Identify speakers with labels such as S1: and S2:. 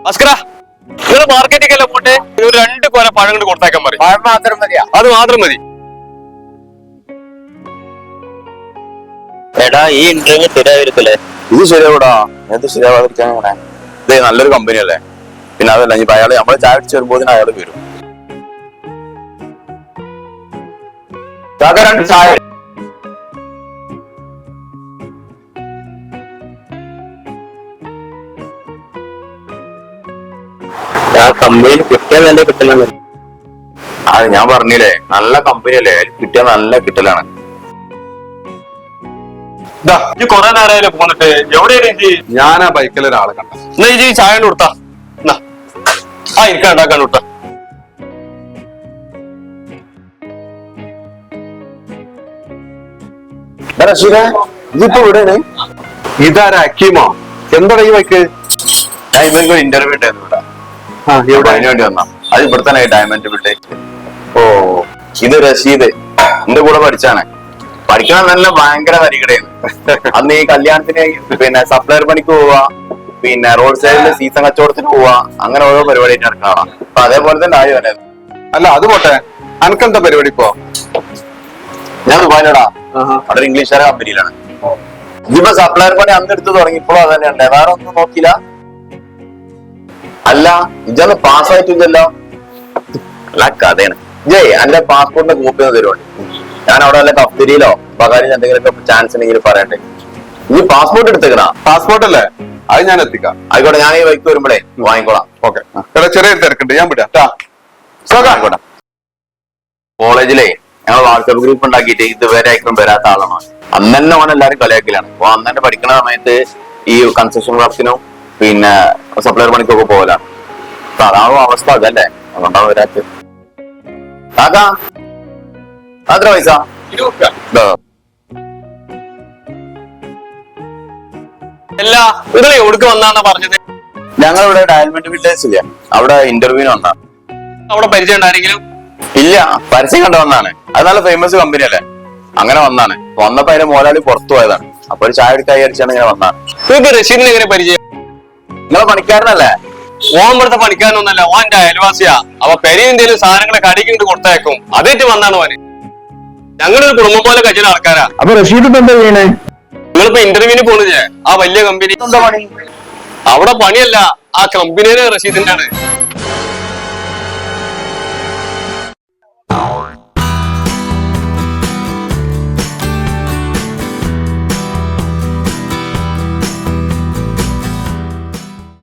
S1: അസ്കര നിങ്ങൾ മാർക്കറ്റിലേക്കല്ല പോട്ടെ, ഒരു 2 കൊല പഴം കൊണ്ട് കൊടുത്തേക്കാൻ പറയും.
S2: മാത്രം മതിയാ?
S1: അത് മാത്രം മതി.
S3: എടാ ഈ ഇന്റർവ്യൂ ശരിയായിരിക്കല്ലേ?
S4: ഇത് ശരിയാവൂടാ, എന്ത് ശരിയാവാതിരിക്കാൻ? ഇതേ നല്ലൊരു കമ്പനി അല്ലേ. പിന്നെ അതല്ല, ഇനി അയാള് നമ്മള് ചായ അടിച്ച് വരുമ്പോ അയാൾ വരും. ചായ
S3: കമ്പനിയിൽ കിട്ടിയ വില കിട്ടലാണ്.
S4: അത് ഞാൻ പറഞ്ഞില്ലേ, നല്ല കമ്പനി അല്ലേ, കിട്ടിയ നല്ല കിട്ടലാണ്.
S1: ഈ കൊറേ നേരം പോന്നിട്ട് എവിടെയാണ്?
S5: ഞാൻ ആ ബൈക്കിൽ ഒരാളെ കണ്ട.
S1: എന്നാ ഈ ചായ കൊടുത്താ ആ ഇരിക്കാൻ ഉണ്ടാക്കാൻ വിട്ട.
S4: ഇതിപ്പോ ഇവിടെയാണ്.
S5: ഇതാരാ അക്കീമോ? എന്താ ഈ ബൈക്ക്?
S4: ഞാൻ ഇവർക്ക് ഒരു ഇന്റർവ്യൂ ഉണ്ടായിരുന്നു ഇവിടെ. അതിന് വേണ്ടി വന്നാ. അത് ഇവിടെ തന്നെ ഡയമണ്ട് വിട്ട്. ഓ, ഇത് റഷീദ് എന്റെ കൂടെ പഠിച്ചാണ്. പഠിക്കണം നല്ല ഭയങ്കര വരികടയാണ്. അന്ന് ഈ കല്യാണത്തിന് പിന്നെ സപ്ലയർ പണിക്ക് പോവാ, പിന്നെ റോഡ് സൈഡിൽ സീസൺ കച്ചവടത്തിന് പോവാ, അങ്ങനെ ഓരോ പരിപാടി നടക്കണം. അപ്പൊ അതേപോലെ തന്നെ ആയി വന്നത്.
S5: അല്ല അത് പോട്ടെ, അനക്കെന്താ പരിപാടി ഇപ്പോ?
S4: ഞാൻ ദുബായിലടാ, അവിടെ ഇംഗ്ലീഷുകാരെ കമ്പനിയിലാണ്. ഇതിപ്പോ സപ്ലയർ പണി അന്ന് എടുത്ത് തുടങ്ങി, ഇപ്പോഴും അത് തന്നെയുണ്ട്. വേറെ ഒന്നും നോക്കില്ല. അല്ല ഇതൊന്ന് പാസ്സായിട്ടില്ലല്ലോ. അല്ല കഥയാണ്. ജയ് എന്റെ പാസ്പോർട്ടിന്റെ കോപ്പി ഒന്ന് തരുവാണ്. ഞാൻ അവിടെ വല്ല കഫ്തരിയിലോ പകാരി എന്തെങ്കിലുമൊക്കെ ചാൻസ് ഉണ്ടെങ്കിൽ പറയട്ടെ. ഈ പാസ്പോർട്ട് എടുത്തേക്കണ?
S5: പാസ്പോർട്ട് അല്ലേ? അത് ഞാൻ എത്തിക്കാം.
S4: ആയിക്കോട്ടെ, ഞാൻ ഈ ബൈക്ക് വരുമ്പോഴേ വാങ്ങിക്കോളാം.
S5: ഓക്കെ, ചെറിയൊരു തിരക്കുണ്ട്, ഞാൻ വിടാം.
S4: ആയിക്കോട്ടെ. കോളേജിലെ ഞങ്ങൾ വാട്സപ്പ് ഗ്രൂപ്പ് ഉണ്ടാക്കിയിട്ട് ഇതുവരെ ആയിരിക്കും വരാത്ത ആളാണ്. അന്ന് തന്നെ ഓൻ എല്ലാവരും കളിയാക്കലാണ്. അപ്പൊ അന്ന് തന്നെ പഠിക്കുന്ന സമയത്ത് ഈ കൺസ്ട്രക്ഷൻ വർക്കിനും പിന്നെ സപ്ലയർ പണിക്കൊക്കെ പോകലാണ്. അപ്പൊ അതാണോ അവസ്ഥ? അതല്ലേ, അതുകൊണ്ടാണ് വരാത്ത. കാക്കാ എത്ര പൈസ?
S1: അല്ല നിങ്ങൾ എവിടേക്ക് വന്നാന്നാ പറഞ്ഞത്?
S4: ഞങ്ങളിവിടെ ഡയമണ്ട് വില്ലേജ് ഇല്ല, അവിടെ ഇന്റർവ്യൂവിന് വന്നാണ്.
S1: അവിടെ പരിചയം ഉണ്ടാരെങ്കിലും?
S4: ഇല്ല, പരസ്യം കണ്ടു വന്നാണ്. അത് നല്ല ഫേമസ് കമ്പനി അല്ലേ, അങ്ങനെ വന്നാണ്. വന്നപ്പോ അതിന്റെ മോലാളി പുറത്തു പോയതാണ്. അപ്പൊ ഒരു ചായ എടുക്കാൻ വിചാരിച്ചാണ് ഇങ്ങനെ വന്നാണ്.
S1: നിങ്ങൾക്ക് റഷീദിനെ എങ്ങനെ പരിചയം?
S4: നിങ്ങളെ പണിക്കാരനല്ലേ?
S1: ഓൻ ഇവിടുത്തെ പണിക്കാരനൊന്നല്ല, ഓൻ എന്റെ അയൽവാസിയാ. അപ്പൊ പെരി എന്തെങ്കിലും സാധനങ്ങളെ കടിക്കിട്ട് കൊടുത്തേക്കും, അതേറ്റ് വന്നാണ് ഓന്. ഞങ്ങളൊരു കുടുംബം പോലെ കഴിച്ച ആൾക്കാരാ.
S2: അപ്പൊ റഷീദ് ഇപ്പൊ എന്താ ചെയ്യണേ?
S1: നിങ്ങളിപ്പോ ഇന്റർവ്യൂവിന് പോണില്ലേ ആ വലിയ കമ്പനി?
S4: എന്താ പണി?
S1: അവിടെ പണിയല്ല, ആ കമ്പനിയിലെ റഷീദിന്റെ ആണ്.